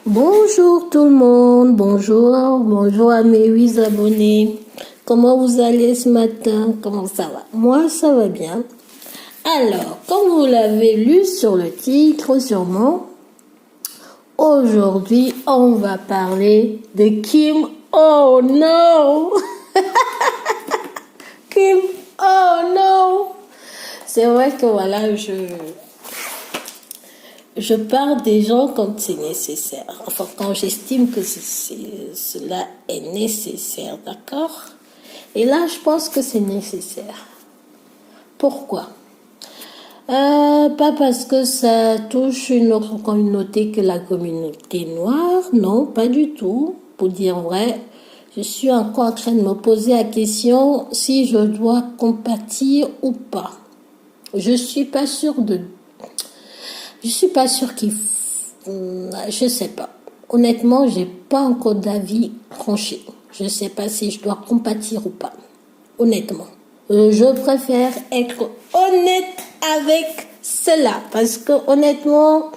Bonjour tout le monde, bonjour à mes 8 abonnés. Comment vous allez ce matin? Comment ça va? Moi, ça va bien. Alors, comme vous l'avez lu sur le titre, sûrement, aujourd'hui, on va parler de Kim. Oh non! Kim, oh non! C'est vrai que voilà, je parle des gens quand c'est nécessaire. Enfin, quand j'estime que cela est nécessaire, d'accord? Et là, je pense que c'est nécessaire. Pourquoi? Pas parce que ça touche une autre communauté que la communauté noire, non, pas du tout. Pour dire vrai, je suis encore en train de me poser la question si je dois compatir ou pas. Je suis pas sûre qu'il je sais pas. Honnêtement, j'ai pas encore d'avis tranché. Je sais pas si je dois compatir ou pas. Honnêtement. Je préfère être honnête avec cela. Parce que honnêtement,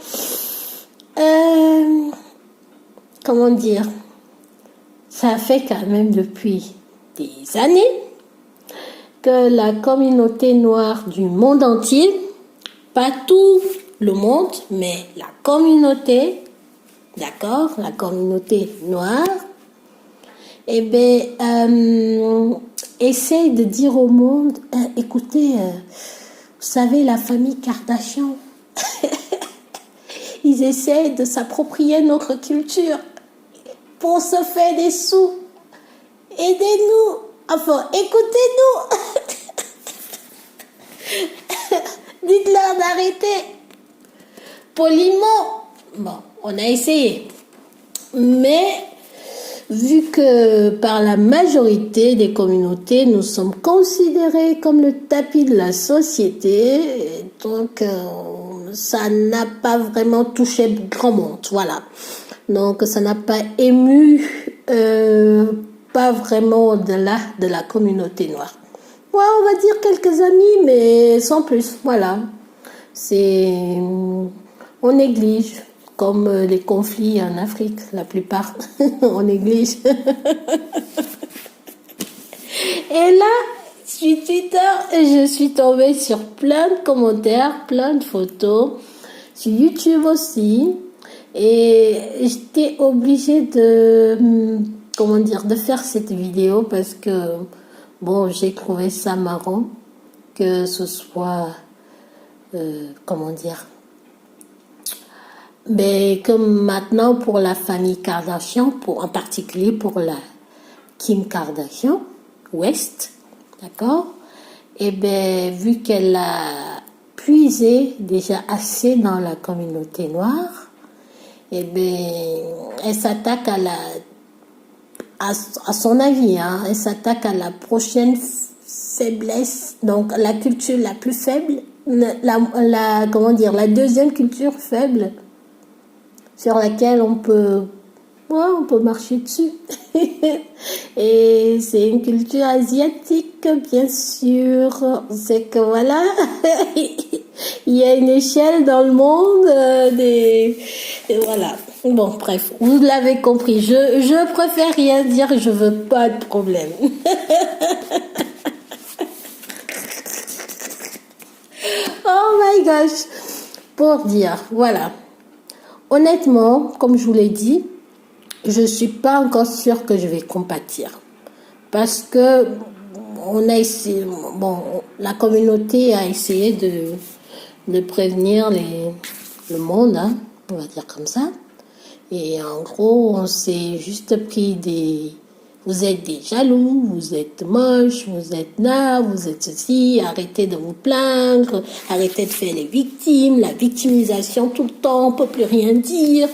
comment dire, ça fait quand même depuis des années que la communauté noire du monde entier, pas tout le monde, mais la communauté, d'accord, la communauté noire, eh bien, essaye de dire au monde, écoutez, vous savez, la famille Kardashian, ils essayent de s'approprier notre culture pour se faire des sous. Aidez-nous, enfin, écoutez-nous. Dites-leur d'arrêter. Poliment. Bon, on a essayé. Mais, vu que par la majorité des communautés, nous sommes considérés comme le tapis de la société, donc ça n'a pas vraiment touché grand monde, voilà. Donc ça n'a pas ému pas vraiment au-delà de la communauté noire. Ouais, on va dire quelques amis, mais sans plus, voilà. On néglige, comme les conflits en Afrique, la plupart, on néglige. Et là, sur Twitter, je suis tombée sur plein de commentaires, plein de photos, sur YouTube aussi, et j'étais obligée de faire cette vidéo parce que, bon, j'ai trouvé ça marrant que ce soit, mais comme maintenant pour la famille Kardashian, en particulier pour la Kim Kardashian West, d'accord? Et bien, vu qu'elle a puisé déjà assez dans la communauté noire, et bien, elle s'attaque à son avis, hein, elle s'attaque à la prochaine faiblesse, donc la culture la plus faible, la deuxième culture faible sur laquelle on peut marcher dessus. Et c'est une culture asiatique, bien sûr. C'est que voilà, il y a une échelle dans le monde voilà. Bon, bref, vous l'avez compris. Je préfère rien dire, je veux pas de problème. Oh my gosh. Pour dire, voilà. Honnêtement, comme je vous l'ai dit, je suis pas encore sûre que je vais compatir. Parce que la communauté a essayé de prévenir le monde, hein, on va dire comme ça. Et en gros, on s'est juste pris vous êtes des jaloux, vous êtes moches, vous êtes là, vous êtes ceci, arrêtez de vous plaindre, arrêtez de faire les victimes, la victimisation tout le temps, on peut plus rien dire.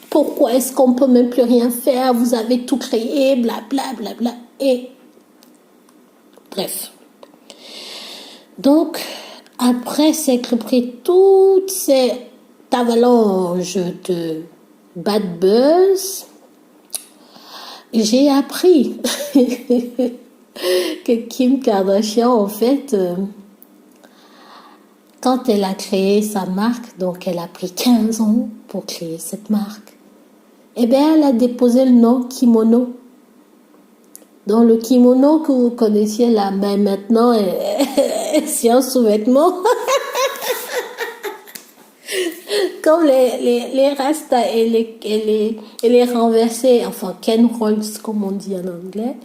Pourquoi est-ce qu'on peut même plus rien faire? Vous avez tout créé, bla bla bla bla. Et bref. Donc, après s'être pris toutes ces avalanches de bad buzz, j'ai appris que Kim Kardashian, en fait, Quand elle a créé sa marque, donc elle a pris 15 ans pour créer cette marque, eh bien, elle a déposé le nom Kimono. Donc, le kimono que vous connaissiez là, ben maintenant, c'est un sous-vêtement. Comme les rastas et les renversés, enfin Ken Rolls comme on dit en anglais,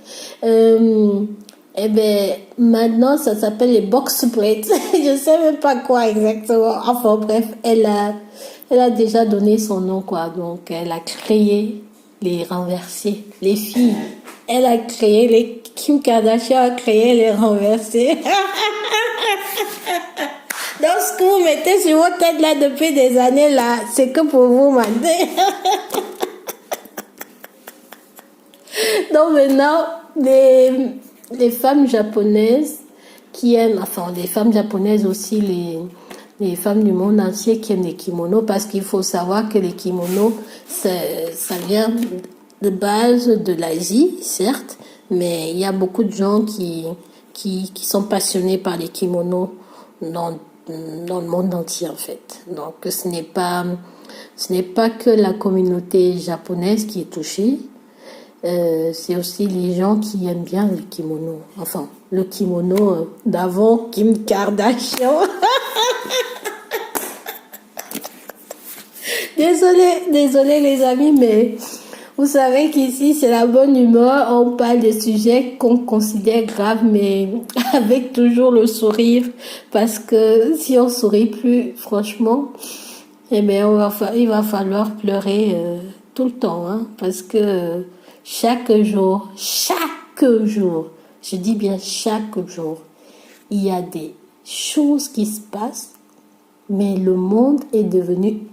eh ben maintenant ça s'appelle les box plates. Je sais même pas quoi exactement. Enfin bref, elle a déjà donné son nom quoi. Donc elle a créé les renversés, les filles. Elle a créé Kim Kardashian a créé les renversés. Donc, ce que vous mettez sur votre tête là depuis des années là, c'est que pour vous mentir. Donc maintenant, les femmes japonaises qui aiment, enfin les femmes japonaises aussi, les femmes du monde entier qui aiment les kimonos, parce qu'il faut savoir que les kimonos, ça vient de base de l'Asie, certes, mais il y a beaucoup de gens qui sont passionnés par les kimonos dans le monde entier en fait. Donc ce n'est pas que la communauté japonaise qui est touchée, c'est aussi les gens qui aiment bien les kimonos. Enfin, le kimono d'avant Kim Kardashian. Désolé les amis, mais vous savez qu'ici c'est la bonne humeur. On parle des sujets qu'on considère graves, mais avec toujours le sourire, parce que si on sourit plus, franchement, eh bien il va falloir pleurer tout le temps, hein, parce que chaque jour, je dis bien chaque jour, il y a des choses qui se passent, mais le monde est devenu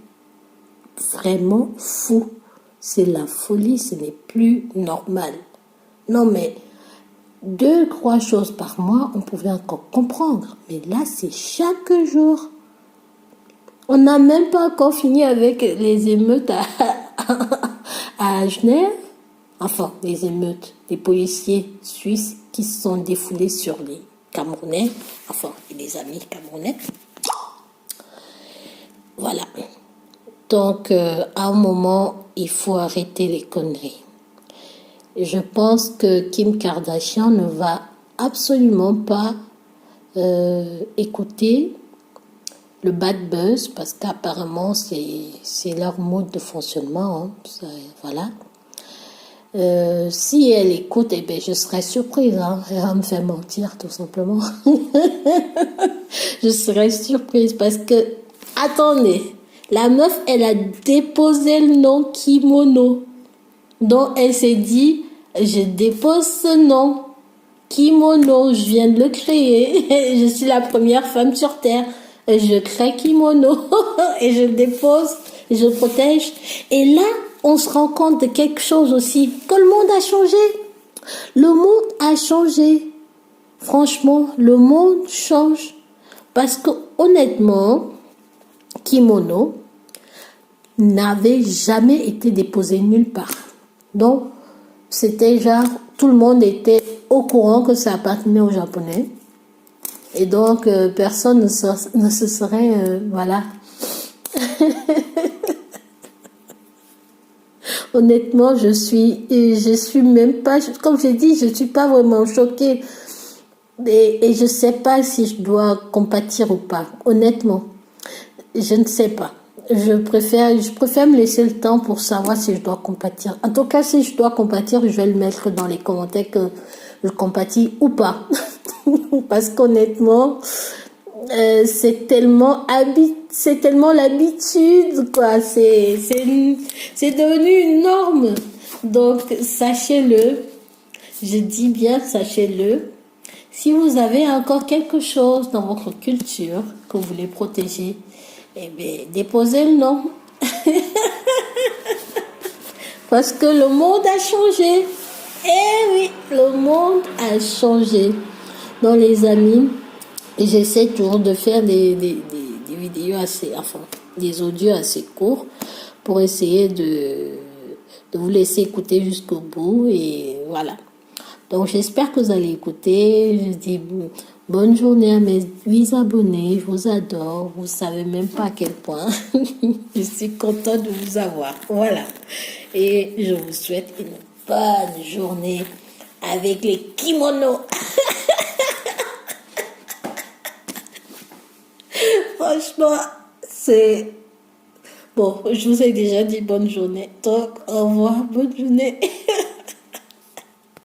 vraiment fou. C'est la folie, ce n'est plus normal. Non, mais 2-3 choses par mois, on pouvait encore comprendre. Mais là, c'est chaque jour. On n'a même pas encore fini avec les émeutes à Genève. Enfin, les émeutes, les policiers suisses qui se sont défoulés sur les Camerounais. Enfin, les amis camerounais. Voilà. Donc, à un moment, il faut arrêter les conneries. Je pense que Kim Kardashian ne va absolument pas écouter le bad buzz parce qu'apparemment, c'est leur mode de fonctionnement. Hein. Voilà. Si elle écoute, eh bien, je serais surprise. Hein. Elle va me faire mentir, tout simplement. Je serais surprise parce que, attendez, la meuf, elle a déposé le nom Kimono. Donc, elle s'est dit, je dépose ce nom. Kimono, je viens de le créer. Je suis la première femme sur Terre. Je crée Kimono. Et je dépose, je protège. Et là, on se rend compte de quelque chose aussi. Que le monde a changé. Le monde a changé. Franchement, le monde change. Parce que, honnêtement, Kimono n'avait jamais été déposé nulle part. Donc, c'était genre, tout le monde était au courant que ça appartenait aux Japonais. Et donc, personne ne se serait, voilà. Honnêtement, je suis même pas, comme j'ai dit, je suis pas vraiment choquée. Et je sais pas si je dois compatir ou pas. Honnêtement, je ne sais pas. Je préfère me laisser le temps pour savoir si je dois compatir. En tout cas, si je dois compatir, je vais le mettre dans les commentaires que je compatis ou pas. Parce qu'honnêtement, c'est tellement l'habitude, quoi. C'est devenu une norme. Donc, sachez-le. Je dis bien, sachez-le. Si vous avez encore quelque chose dans votre culture que vous voulez protéger, eh bien, déposez le nom. Parce que le monde a changé. Eh oui, le monde a changé. Donc, les amis, j'essaie toujours de faire des vidéos des audios assez courts pour essayer de vous laisser écouter jusqu'au bout. Et voilà. Donc, j'espère que vous allez écouter. Je dis Bonne journée à mes 8 abonnés. Je vous adore. Vous savez même pas à quel point je suis contente de vous avoir. Voilà. Et je vous souhaite une bonne journée avec les kimonos. Franchement, c'est... Bon, je vous ai déjà dit bonne journée. Donc, au revoir, bonne journée.